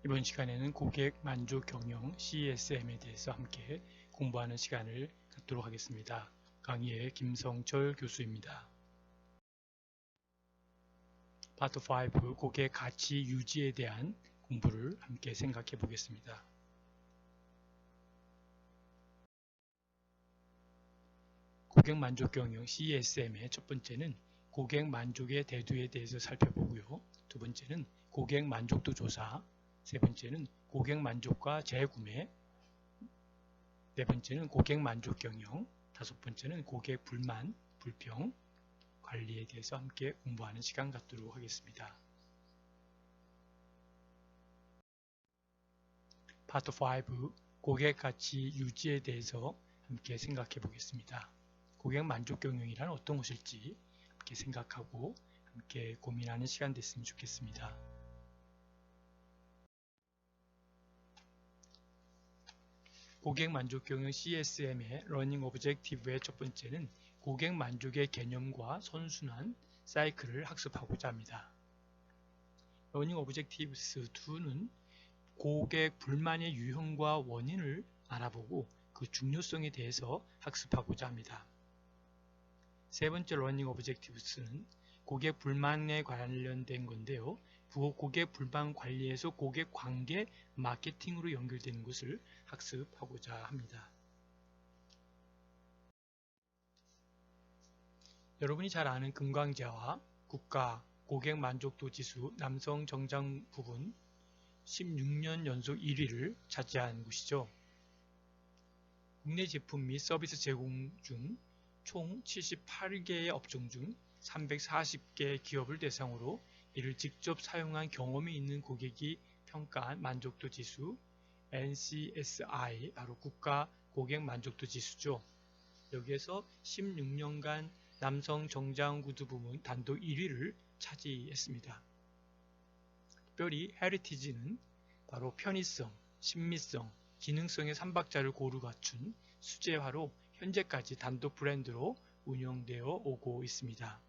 이번 시간에는 고객 만족 경영 CSM에 대해서 함께 공부하는 시간을 갖도록 하겠습니다. 강의의 김성철 교수입니다. 파트 5 고객 가치 유지에 대한 공부를 함께 생각해 보겠습니다. 고객 만족 경영 CSM의 첫 번째는 고객 만족의 대두에 대해서 살펴보고요. 두 번째는 고객 만족도 조사, 세 번째는 고객 만족과 재구매, 네 번째는 고객 만족 경영, 다섯 번째는 고객 불만, 불평, 관리에 대해서 함께 공부하는 시간 갖도록 하겠습니다. 파트 5 고객 가치 유지에 대해서 함께 생각해 보겠습니다. 고객 만족 경영이란 어떤 것일지 함께 생각하고 함께 고민하는 시간 됐으면 좋겠습니다. 고객 만족 경영 CSM의 러닝 오브젝티브의 첫 번째는 고객 만족의 개념과 선순환 사이클을 학습하고자 합니다. 러닝 오브젝티브스 2는 고객 불만의 유형과 원인을 알아보고 그 중요성에 대해서 학습하고자 합니다. 세 번째 러닝 오브젝티브스는 고객 불만에 관련된 건데요. 고객 불만 관리에서 고객 관계 마케팅으로 연결되는 것을 학습하고자 합니다. 여러분이 잘 아는 금강제와 국가 고객 만족도 지수 남성 정장 부분 16년 연속 1위를 차지한 곳이죠. 국내 제품 및 서비스 제공 중 총 78개의 업종 중 340개 기업을 대상으로 이를 직접 사용한 경험이 있는 고객이 평가한 만족도 지수 NCSI, 바로 국가 고객 만족도 지수죠. 여기에서 16년간 남성 정장 구두 부문 단독 1위를 차지했습니다. 특별히 헤리티지는 바로 편의성, 신미성, 기능성의 3박자를 고루 갖춘 수제화로 현재까지 단독 브랜드로 운영되어 오고 있습니다.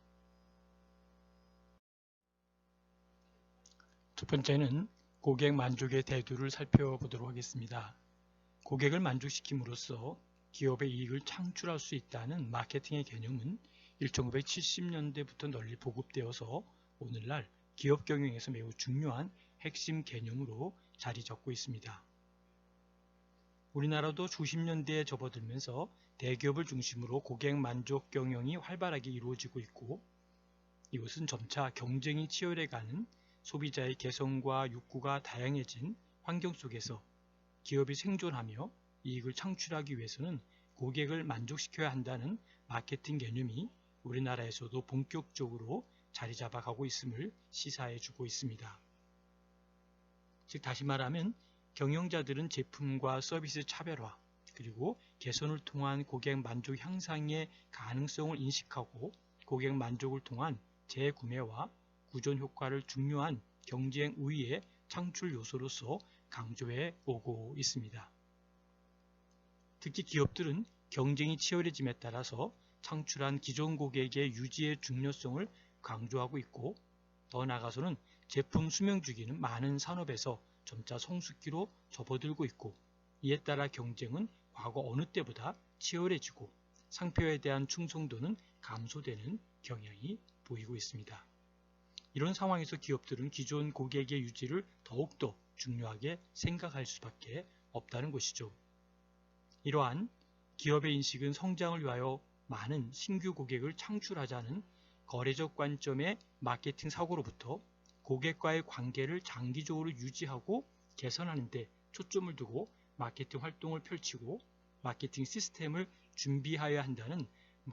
두 번째는 고객 만족의 대두를 살펴보도록 하겠습니다. 고객을 만족시킴으로써 기업의 이익을 창출할 수 있다는 마케팅의 개념은 1970년대부터 널리 보급되어서 오늘날 기업 경영에서 매우 중요한 핵심 개념으로 자리 잡고 있습니다. 우리나라도 수십 년대에 접어들면서 대기업을 중심으로 고객 만족 경영이 활발하게 이루어지고 있고, 이것은 점차 경쟁이 치열해가는 소비자의 개성과 욕구가 다양해진 환경 속에서 기업이 생존하며 이익을 창출하기 위해서는 고객을 만족시켜야 한다는 마케팅 개념이 우리나라에서도 본격적으로 자리 잡아가고 있음을 시사해주고 있습니다. 즉 다시 말하면 경영자들은 제품과 서비스 차별화 그리고 개선을 통한 고객 만족 향상의 가능성을 인식하고 고객 만족을 통한 재구매와 구존 효과를 중요한 경쟁 우위의 창출 요소로서 강조해 오고 있습니다. 특히 기업들은 경쟁이 치열해짐에 따라서 창출한 기존 고객의 유지의 중요성을 강조하고 있고, 더 나아가서는 제품 수명 주기는 많은 산업에서 점차 성숙기로 접어들고 있고, 이에 따라 경쟁은 과거 어느 때보다 치열해지고 상표에 대한 충성도는 감소되는 경향이 보이고 있습니다. 이런 상황에서 기업들은 기존 고객의 유지를 더욱더 중요하게 생각할 수밖에 없다는 것이죠. 이러한 기업의 인식은 성장을 위하여 많은 신규 고객을 창출하자는 거래적 관점의 마케팅 사고로부터 고객과의 관계를 장기적으로 유지하고 개선하는 데 초점을 두고 마케팅 활동을 펼치고 마케팅 시스템을 준비하여야 한다는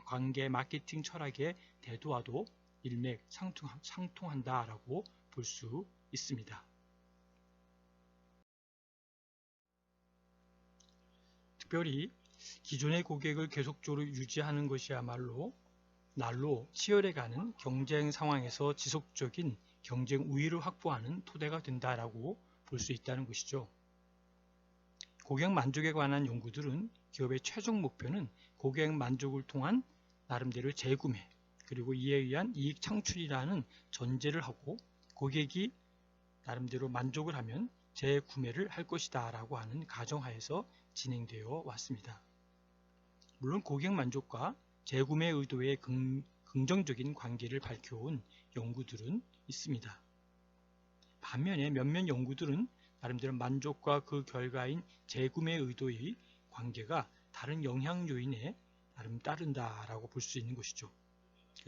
관계 마케팅 철학의 대두와도 일맥상통한다라고 볼 수 있습니다. 특별히 기존의 고객을 계속적으로 유지하는 것이야말로 날로 치열해가는 경쟁 상황에서 지속적인 경쟁 우위를 확보하는 토대가 된다라고 볼 수 있다는 것이죠. 고객 만족에 관한 연구들은 기업의 최종 목표는 고객 만족을 통한 나름대로 재구매 그리고 이에 의한 이익 창출이라는 전제를 하고, 고객이 나름대로 만족을 하면 재구매를 할 것이다 라고 하는 가정하에서 진행되어 왔습니다. 물론 고객 만족과 재구매 의도의 긍정적인 관계를 밝혀온 연구들은 있습니다. 반면에 몇몇 연구들은 나름대로 만족과 그 결과인 재구매 의도의 관계가 다른 영향 요인에 나름 따른다라고 볼 수 있는 것이죠.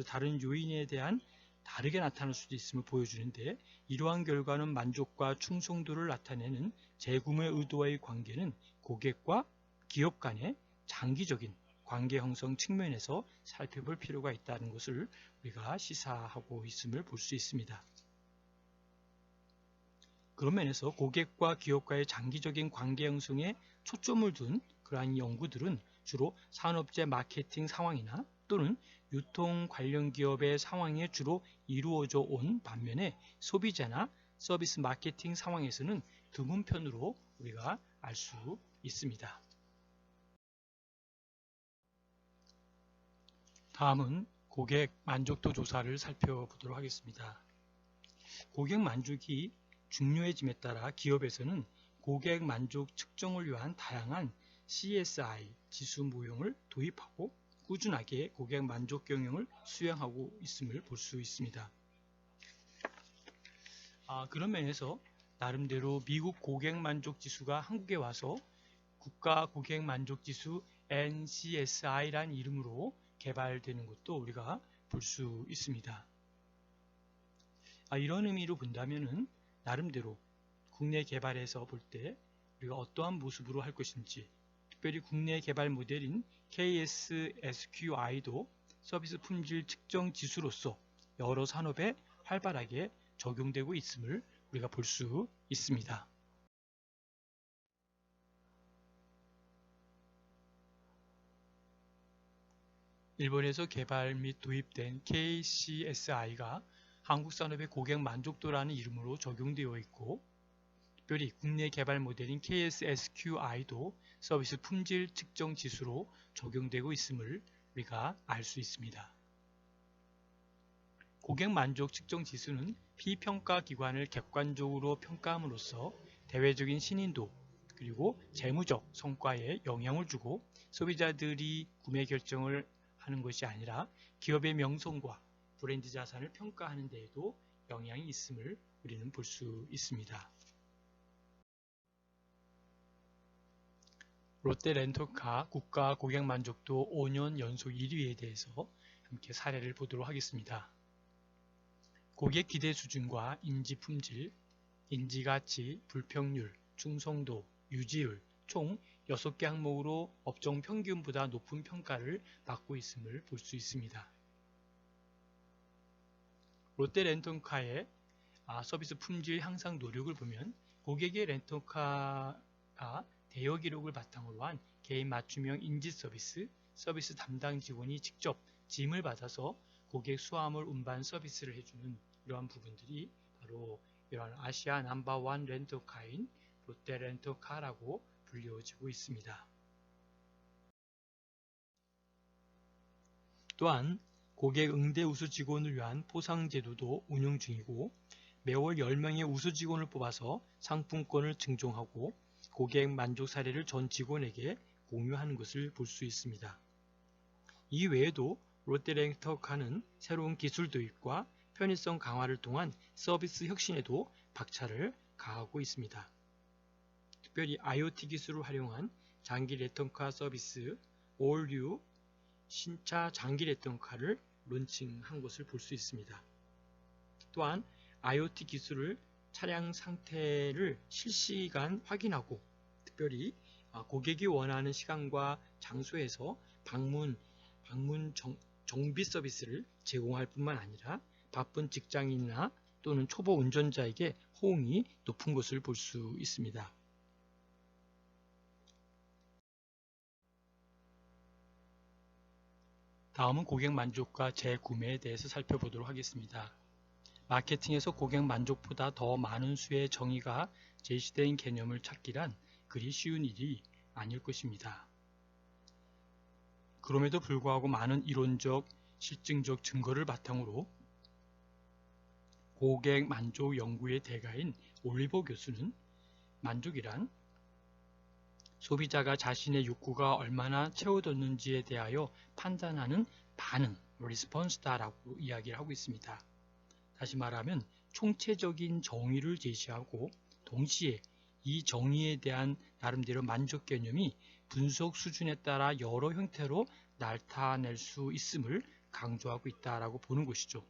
다른 요인에 대한 다르게 나타날 수도 있음을 보여주는데, 이러한 결과는 만족과 충성도를 나타내는 재구매 의도와의 관계는 고객과 기업 간의 장기적인 관계 형성 측면에서 살펴볼 필요가 있다는 것을 우리가 시사하고 있음을 볼 수 있습니다. 그런 면에서 고객과 기업과의 장기적인 관계 형성에 초점을 둔 그러한 연구들은 주로 산업재 마케팅 상황이나 또는 유통 관련 기업의 상황에 주로 이루어져 온 반면에 소비자나 서비스 마케팅 상황에서는 드문 편으로 우리가 알 수 있습니다. 다음은 고객 만족도 조사를 살펴보도록 하겠습니다. 고객 만족이 중요해짐에 따라 기업에서는 고객 만족 측정을 위한 다양한 CSI 지수 모형을 도입하고 꾸준하게 고객 만족 경영을 수행하고 있음을 볼 수 있습니다. 그런 면에서 나름대로 미국 고객 만족 지수가 한국에 와서 국가 고객 만족 지수 NCSI란 이름으로 개발되는 것도 우리가 볼 수 있습니다. 이런 의미로 본다면은 나름대로 국내 개발에서 볼 때 우리가 어떠한 모습으로 할 것인지, 특별히 국내 개발 모델인 KSSQI도 서비스 품질 측정 지수로서 여러 산업에 활발하게 적용되고 있음을 우리가 볼 수 있습니다. 일본에서 개발 및 도입된 KCSI가 한국 산업의 고객 만족도라는 이름으로 적용되어 있고, 특별히 국내 개발 모델인 KSSQI도 서비스 품질 측정 지수로 적용되고 있음을 우리가 알 수 있습니다. 고객 만족 측정 지수는 피평가 기관을 객관적으로 평가함으로써 대외적인 신인도 그리고 재무적 성과에 영향을 주고, 소비자들이 구매 결정을 하는 것이 아니라 기업의 명성과 브랜드 자산을 평가하는 데에도 영향이 있음을 우리는 볼 수 있습니다. 롯데렌터카 국가 고객 만족도 5년 연속 1위에 대해서 함께 사례를 보도록 하겠습니다. 고객 기대 수준과 인지 품질, 인지 가치, 불평률, 충성도, 유지율 총 6개 항목으로 업종 평균보다 높은 평가를 받고 있음을 볼 수 있습니다. 롯데렌터카의 서비스 품질 향상 노력을 보면 고객의 렌터카가 대여 기록을 바탕으로 한 개인 맞춤형 인지 서비스, 서비스 담당 직원이 직접 짐을 받아서 고객 수화물 운반 서비스를 해주는 이러한 부분들이 바로 이러한 아시아 넘버원 렌터카인 롯데렌터카라고 불리워지고 있습니다. 또한 고객 응대 우수 직원을 위한 포상 제도도 운영 중이고, 매월 10명의 우수 직원을 뽑아서 상품권을 증정하고 고객 만족 사례를 전 직원에게 공유하는 것을 볼 수 있습니다. 이 외에도 롯데렌터카는 새로운 기술 도입과 편의성 강화를 통한 서비스 혁신에도 박차를 가하고 있습니다. 특별히 IoT 기술을 활용한 장기 렌터카 서비스 올류 신차 장기 렌터카를 론칭한 것을 볼 수 있습니다. 또한 IoT 기술을 차량 상태를 실시간 확인하고, 특별히 고객이 원하는 시간과 장소에서 방문 정비 서비스를 제공할 뿐만 아니라 바쁜 직장인이나 또는 초보 운전자에게 호응이 높은 것을 볼 수 있습니다. 다음은 고객 만족과 재구매에 대해서 살펴보도록 하겠습니다. 마케팅에서 고객 만족보다 더 많은 수의 정의가 제시된 개념을 찾기란 그리 쉬운 일이 아닐 것입니다. 그럼에도 불구하고 많은 이론적, 실증적 증거를 바탕으로 고객 만족 연구의 대가인 올리버 교수는 만족이란 소비자가 자신의 욕구가 얼마나 채워졌는지에 대하여 판단하는 반응, response다라고 이야기를 하고 있습니다. 다시 말하면 총체적인 정의를 제시하고 동시에 이 정의에 대한 나름대로 만족 개념이 분석 수준에 따라 여러 형태로 나타낼 수 있음을 강조하고 있다라고 보는 것이죠.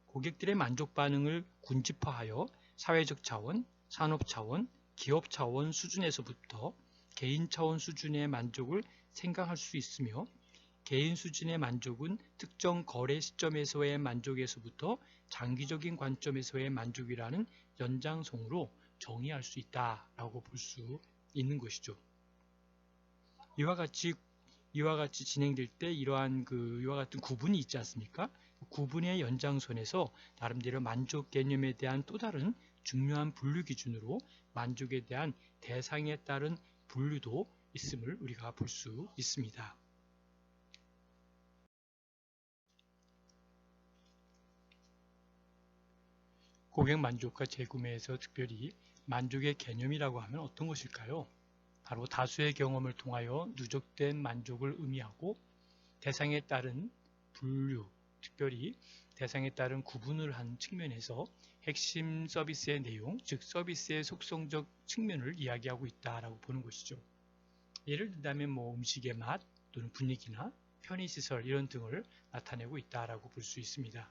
고객들의 만족 반응을 군집화하여 사회적 차원, 산업 차원, 기업 차원 수준에서부터 개인 차원 수준의 만족을 생각할 수 있으며 개인 수준의 만족은 특정 거래 시점에서의 만족에서부터 장기적인 관점에서의 만족이라는 연장선으로 정의할 수 있다라고 볼 수 있는 것이죠. 이와 같이 진행될 때 이와 같은 구분이 있지 않습니까? 구분의 연장선에서 나름대로 만족 개념에 대한 또 다른 중요한 분류 기준으로 만족에 대한 대상에 따른 분류도 있음을 우리가 볼 수 있습니다. 고객 만족과 재구매에서 특별히 만족의 개념이라고 하면 어떤 것일까요? 바로 다수의 경험을 통하여 누적된 만족을 의미하고 대상에 따른 분류, 특별히 대상에 따른 구분을 한 측면에서 핵심 서비스의 내용, 즉 서비스의 속성적 측면을 이야기하고 있다라고 보는 것이죠. 예를 든다면 음식의 맛 또는 분위기나 편의시설 이런 등을 나타내고 있다라고 볼 수 있습니다.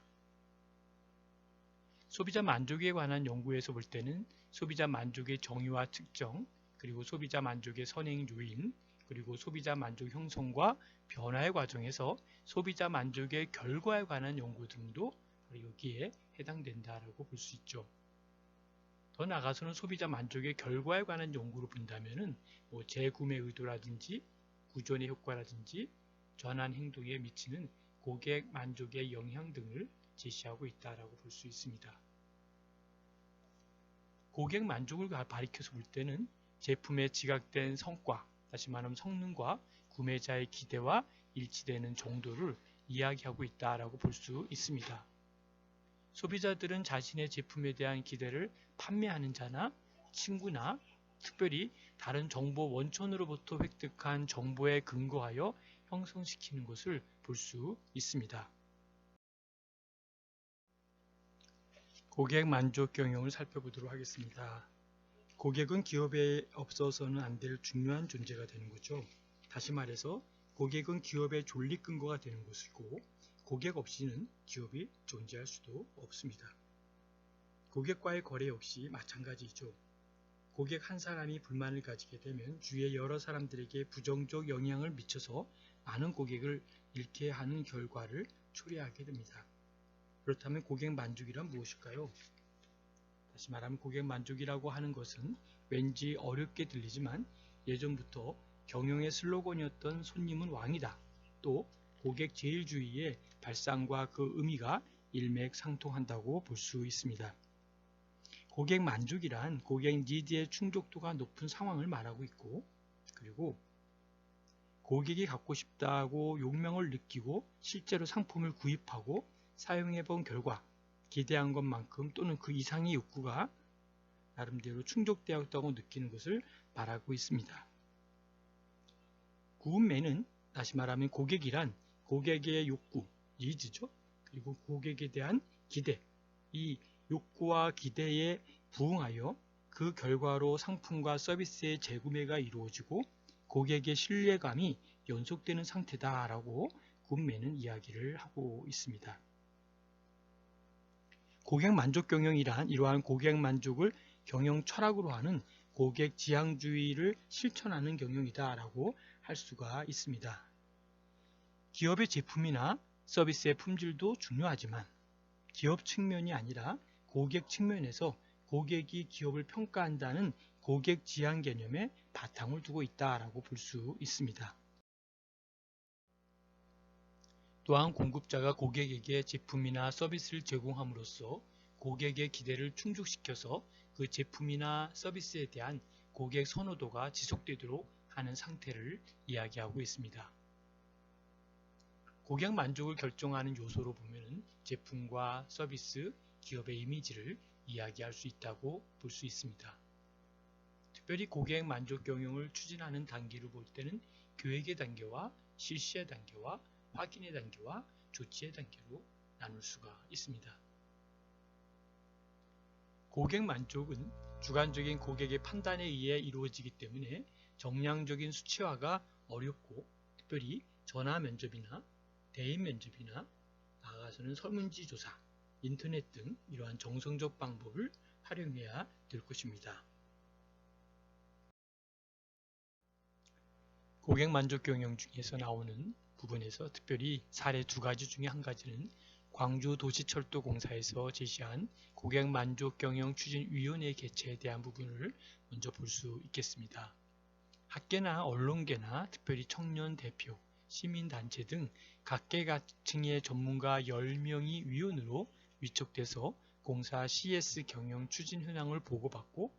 소비자 만족에 관한 연구에서 볼 때는 소비자 만족의 정의와 측정, 그리고 소비자 만족의 선행 요인, 그리고 소비자 만족 형성과 변화의 과정에서 소비자 만족의 결과에 관한 연구 등도 여기에 해당된다라고 볼 수 있죠. 더 나아가서는 소비자 만족의 결과에 관한 연구로 본다면은 재구매 의도라든지 구존의 효과라든지 전환 행동에 미치는 고객 만족의 영향 등을 제시하고 있다라고 볼 수 있습니다. 고객 만족을 가리켜서 볼 때는 제품의 지각된 성과, 다시 말하면 성능과 구매자의 기대와 일치되는 정도를 이야기하고 있다라고 볼 수 있습니다. 소비자들은 자신의 제품에 대한 기대를 판매하는 자나 친구나 특별히 다른 정보 원천으로부터 획득한 정보에 근거하여 형성시키는 것을 볼 수 있습니다. 고객 만족 경영을 살펴보도록 하겠습니다. 고객은 기업에 없어서는 안 될 중요한 존재가 되는 거죠. 다시 말해서 고객은 기업의 존립 근거가 되는 것이고 고객 없이는 기업이 존재할 수도 없습니다. 고객과의 거래 역시 마찬가지이죠. 고객 한 사람이 불만을 가지게 되면 주위의 여러 사람들에게 부정적 영향을 미쳐서 많은 고객을 잃게 하는 결과를 초래하게 됩니다. 그렇다면 고객 만족이란 무엇일까요? 다시 말하면 고객 만족이라고 하는 것은 왠지 어렵게 들리지만 예전부터 경영의 슬로건이었던 손님은 왕이다. 또 고객 제일주의의 발상과 그 의미가 일맥상통한다고 볼 수 있습니다. 고객 만족이란 고객 니드의 충족도가 높은 상황을 말하고 있고 그리고 고객이 갖고 싶다고 욕망을 느끼고 실제로 상품을 구입하고 사용해 본 결과 기대한 것만큼 또는 그 이상의 욕구가 나름대로 충족되었다고 느끼는 것을 말하고 있습니다. 구운매는 다시 말하면 고객이란 고객의 욕구, 니즈죠. 그리고 고객에 대한 기대, 이 욕구와 기대에 부응하여 그 결과로 상품과 서비스의 재구매가 이루어지고 고객의 신뢰감이 연속되는 상태다라고 구운매는 이야기를 하고 있습니다. 고객 만족 경영이란 이러한 고객 만족을 경영 철학으로 하는 고객 지향주의를 실천하는 경영이다라고 할 수가 있습니다. 기업의 제품이나 서비스의 품질도 중요하지만 기업 측면이 아니라 고객 측면에서 고객이 기업을 평가한다는 고객 지향 개념에 바탕을 두고 있다라고 볼 수 있습니다. 또한 공급자가 고객에게 제품이나 서비스를 제공함으로써 고객의 기대를 충족시켜서 그 제품이나 서비스에 대한 고객 선호도가 지속되도록 하는 상태를 이야기하고 있습니다. 고객 만족을 결정하는 요소로 보면 제품과 서비스, 기업의 이미지를 이야기할 수 있다고 볼 수 있습니다. 특별히 고객 만족 경영을 추진하는 단계로 볼 때는 계획의 단계와 실시의 단계와 확인의 단계와 조치의 단계로 나눌 수가 있습니다. 고객 만족은 주관적인 고객의 판단에 의해 이루어지기 때문에 정량적인 수치화가 어렵고, 특별히 전화 면접이나 대인 면접이나 나아가서는 설문지 조사, 인터넷 등 이러한 정성적 방법을 활용해야 될 것입니다. 고객 만족 경영 중에서 나오는 부분에서 특별히 사례 두 가지 중에 한 가지는 광주도시철도공사에서 제시한 고객 만족 경영 추진위원회 개최에 대한 부분을 먼저 볼 수 있겠습니다. 학계나 언론계나 특별히 청년 대표, 시민단체 등 각계각층의 전문가 10명이 위원으로 위촉돼서 공사 CS 경영 추진 현황을 보고받고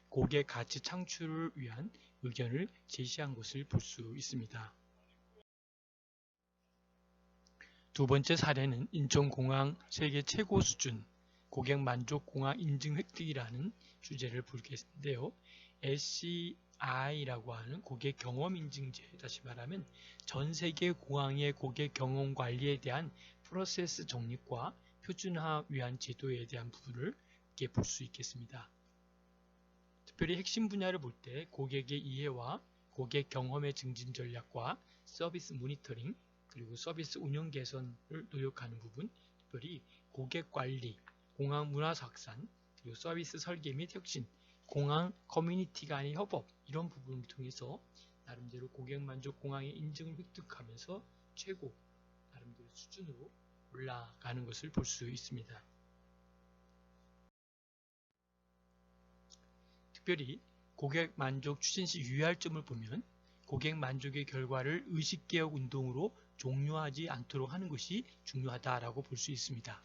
고객 가치 창출을 위한 의견을 제시한 것을 볼 수 있습니다. 두 번째 사례는 인천공항 세계 최고 수준 고객 만족 공항 인증 획득이라는 주제를 보겠는데요. SCI라고 하는 고객 경험 인증제, 다시 말하면 전 세계 공항의 고객 경험 관리에 대한 프로세스 정립과 표준화 위한 제도에 대한 부분을 이렇게 볼 수 있겠습니다. 특별히 핵심 분야를 볼 때 고객의 이해와 고객 경험의 증진 전략과 서비스 모니터링, 그리고 서비스 운영 개선을 노력하는 부분, 특별히 고객 관리, 공항 문화 확산, 그리고 서비스 설계 및 혁신, 공항 커뮤니티 간의 협업, 이런 부분을 통해서 나름대로 고객 만족 공항의 인증을 획득하면서 최고 나름대로 수준으로 올라가는 것을 볼 수 있습니다. 특별히 고객 만족 추진 시 유의할 점을 보면 고객 만족의 결과를 의식개혁 운동으로 종료하지 않도록 하는 것이 중요하다고 볼 수 있습니다.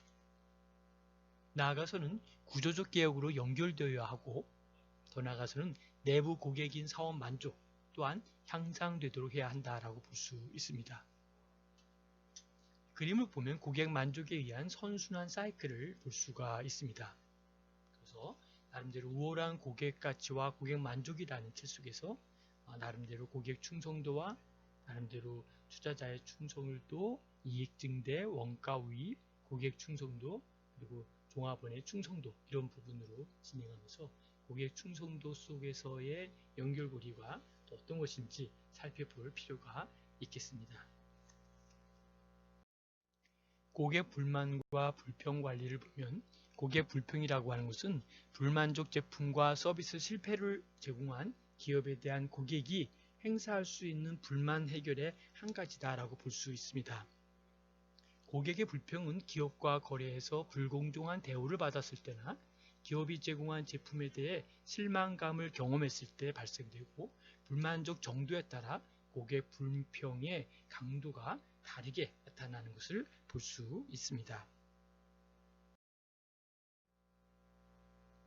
나아가서는 구조적 개혁으로 연결되어야 하고, 더 나아가서는 내부 고객인 사원 만족 또한 향상되도록 해야 한다고 볼 수 있습니다. 그림을 보면 고객 만족에 의한 선순환 사이클을 볼 수가 있습니다. 그래서 나름대로 우월한 고객 가치와 고객 만족이라는 틀 속에서 나름대로 고객 충성도와 나름대로 투자자의 충성도, 이익 증대, 원가 우위, 고객 충성도, 그리고 종합원의 충성도, 이런 부분으로 진행하면서 고객 충성도 속에서의 연결고리가 또 어떤 것인지 살펴볼 필요가 있겠습니다. 고객 불만과 불평 관리를 보면 고객 불평이라고 하는 것은 불만족 제품과 서비스 실패를 제공한 기업에 대한 고객이 행사할 수 있는 불만 해결의 한 가지다라고 볼 수 있습니다. 고객의 불평은 기업과 거래해서 불공정한 대우를 받았을 때나 기업이 제공한 제품에 대해 실망감을 경험했을 때 발생되고, 불만족 정도에 따라 고객 불평의 강도가 다르게 나타나는 것을 볼 수 있습니다.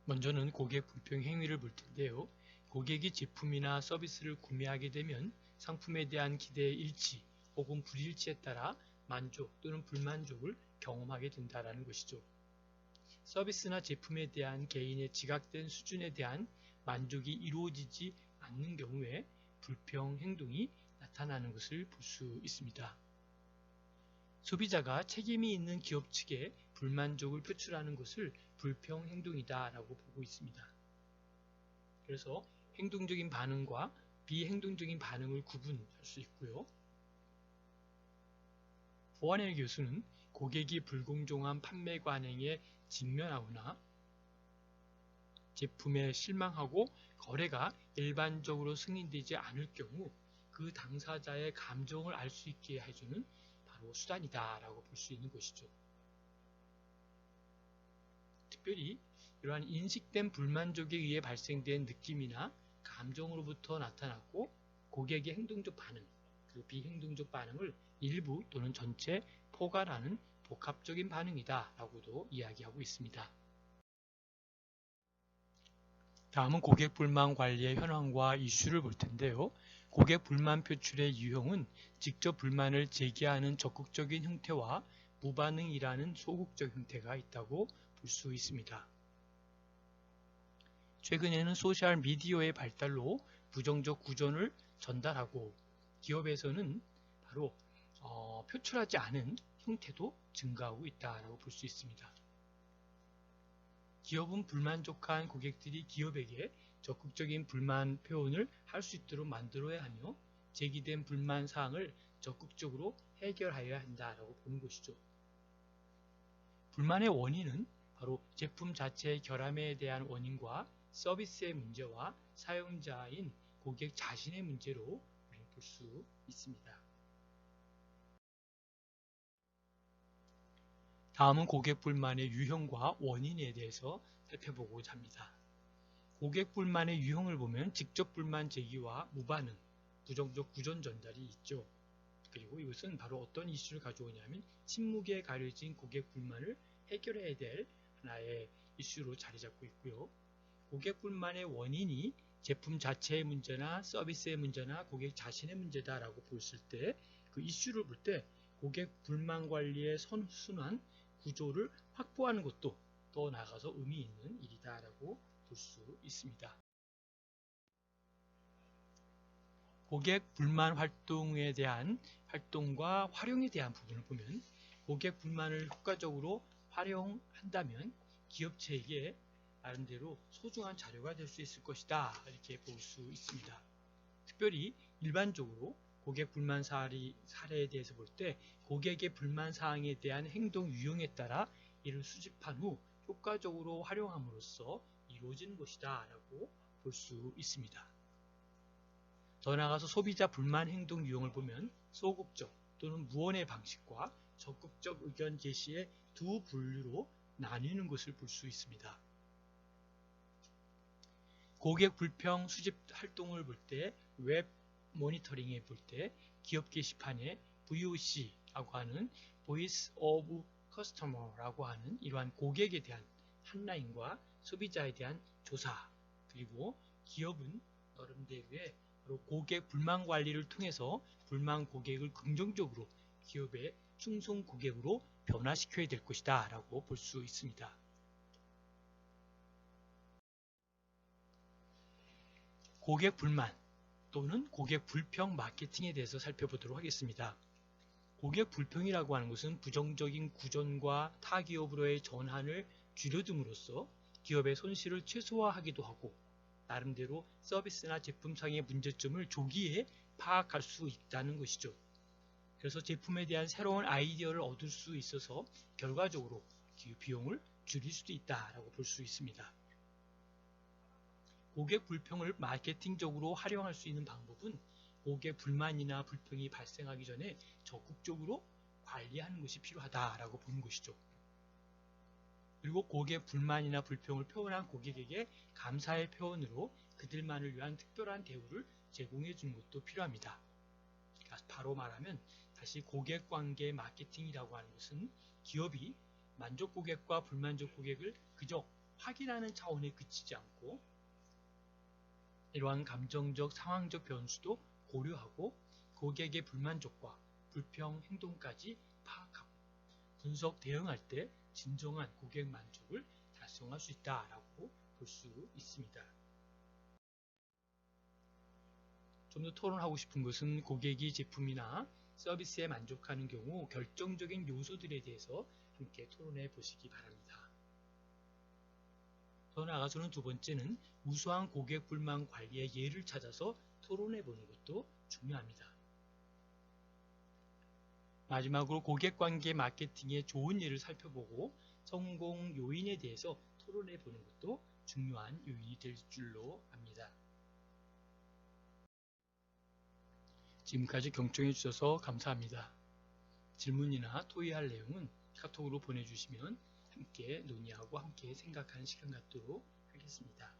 먼저는 고객 불평 행위를 볼 텐데요. 고객이 제품이나 서비스를 구매하게 되면 상품에 대한 기대의 일치 혹은 불일치에 따라 만족 또는 불만족을 경험하게 된다는 것이죠. 서비스나 제품에 대한 개인의 지각된 수준에 대한 만족이 이루어지지 않는 경우에 불평 행동이 나타나는 것을 볼 수 있습니다. 소비자가 책임이 있는 기업 측에 불만족을 표출하는 것을 불평 행동이다 라고 보고 있습니다. 그래서 행동적인 반응과 비행동적인 반응을 구분할 수 있고요. 보안엘 교수는 고객이 불공정한 판매 관행에 직면하거나 제품에 실망하고 거래가 일반적으로 승인되지 않을 경우 그 당사자의 감정을 알 수 있게 해주는 바로 수단이다 라고 볼 수 있는 것이죠. 특별히 이러한 인식된 불만족에 의해 발생된 느낌이나 감정으로부터 나타났고, 고객의 행동적 반응, 그 비행동적 반응을 일부 또는 전체 포괄하는 복합적인 반응이다 라고도 이야기하고 있습니다. 다음은 고객 불만 관리의 현황과 이슈를 볼 텐데요. 고객 불만 표출의 유형은 직접 불만을 제기하는 적극적인 형태와 무반응이라는 소극적 형태가 있다고 볼 수 있습니다. 최근에는 소셜 미디어의 발달로 부정적 구전을 전달하고 기업에서는 바로 표출하지 않은 형태도 증가하고 있다고 볼 수 있습니다. 기업은 불만족한 고객들이 기업에게 적극적인 불만 표현을 할 수 있도록 만들어야 하며 제기된 불만 사항을 적극적으로 해결하여야 한다고 보는 것이죠. 불만의 원인은 바로 제품 자체의 결함에 대한 원인과 서비스의 문제와 사용자인 고객 자신의 문제로 볼 수 있습니다. 다음은 고객 불만의 유형과 원인에 대해서 살펴보고자 합니다. 고객 불만의 유형을 보면 직접 불만 제기와 무반응, 부정적 구전 전달이 있죠. 그리고 이것은 바로 어떤 이슈를 가져오냐면 침묵에 가려진 고객 불만을 해결해야 될 하나의 이슈로 자리 잡고 있고요. 고객 불만의 원인이 제품 자체의 문제나 서비스의 문제나 고객 자신의 문제다라고 보였을 때 그 이슈를 볼 때 고객 불만 관리의 선순환 구조를 확보하는 것도 더 나아가서 의미 있는 일이다라고 볼 수 있습니다. 고객 불만 활동에 대한 활동과 활용에 대한 부분을 보면 고객 불만을 효과적으로 활용한다면 기업체에게 나름대로 소중한 자료가 될 수 있을 것이다 이렇게 볼 수 있습니다. 특별히 일반적으로 고객 불만 사례에 대해서 볼 때 고객의 불만 사항에 대한 행동 유형에 따라 이를 수집한 후 효과적으로 활용함으로써 이루어지는 것이다 라고 볼 수 있습니다. 더 나아가서 소비자 불만 행동 유형을 보면 소극적 또는 무언의 방식과 적극적 의견 제시의 두 분류로 나뉘는 것을 볼 수 있습니다. 고객 불평 수집 활동을 볼 때 웹 모니터링에 볼 때 기업 게시판에 VOC라고 하는 Voice of Customer라고 하는 이러한 고객에 대한 한라인과 소비자에 대한 조사 그리고 기업은 나름대로의 고객 불만 관리를 통해서 불만 고객을 긍정적으로 기업의 충성 고객으로 변화시켜야 될 것이다 라고 볼 수 있습니다. 고객 불만 또는 고객 불평 마케팅에 대해서 살펴보도록 하겠습니다. 고객 불평이라고 하는 것은 부정적인 구전과 타 기업으로의 전환을 줄여줌으로써 기업의 손실을 최소화하기도 하고 나름대로 서비스나 제품상의 문제점을 조기에 파악할 수 있다는 것이죠. 그래서 제품에 대한 새로운 아이디어를 얻을 수 있어서 결과적으로 비용을 줄일 수도 있다고 볼 수 있습니다. 고객 불평을 마케팅적으로 활용할 수 있는 방법은 고객 불만이나 불평이 발생하기 전에 적극적으로 관리하는 것이 필요하다라고 보는 것이죠. 그리고 고객 불만이나 불평을 표현한 고객에게 감사의 표현으로 그들만을 위한 특별한 대우를 제공해 주는 것도 필요합니다. 바로 말하면 다시 고객 관계 마케팅이라고 하는 것은 기업이 만족 고객과 불만족 고객을 그저 확인하는 차원에 그치지 않고 이러한 감정적 상황적 변수도 고려하고 고객의 불만족과 불평 행동까지 파악하고 분석 대응할 때 진정한 고객 만족을 달성할 수 있다라고 볼 수 있습니다. 좀 더 토론하고 싶은 것은 고객이 제품이나 서비스에 만족하는 경우 결정적인 요소들에 대해서 함께 토론해 보시기 바랍니다. 더 나아가서는 두 번째는 우수한 고객 불만 관리의 예를 찾아서 토론해 보는 것도 중요합니다. 마지막으로 고객 관계 마케팅의 좋은 예를 살펴보고 성공 요인에 대해서 토론해 보는 것도 중요한 요인이 될 줄로 압니다. 지금까지 경청해 주셔서 감사합니다. 질문이나 토의할 내용은 카톡으로 보내주시면 함께 논의하고 함께 생각하는 시간 갖도록 하겠습니다.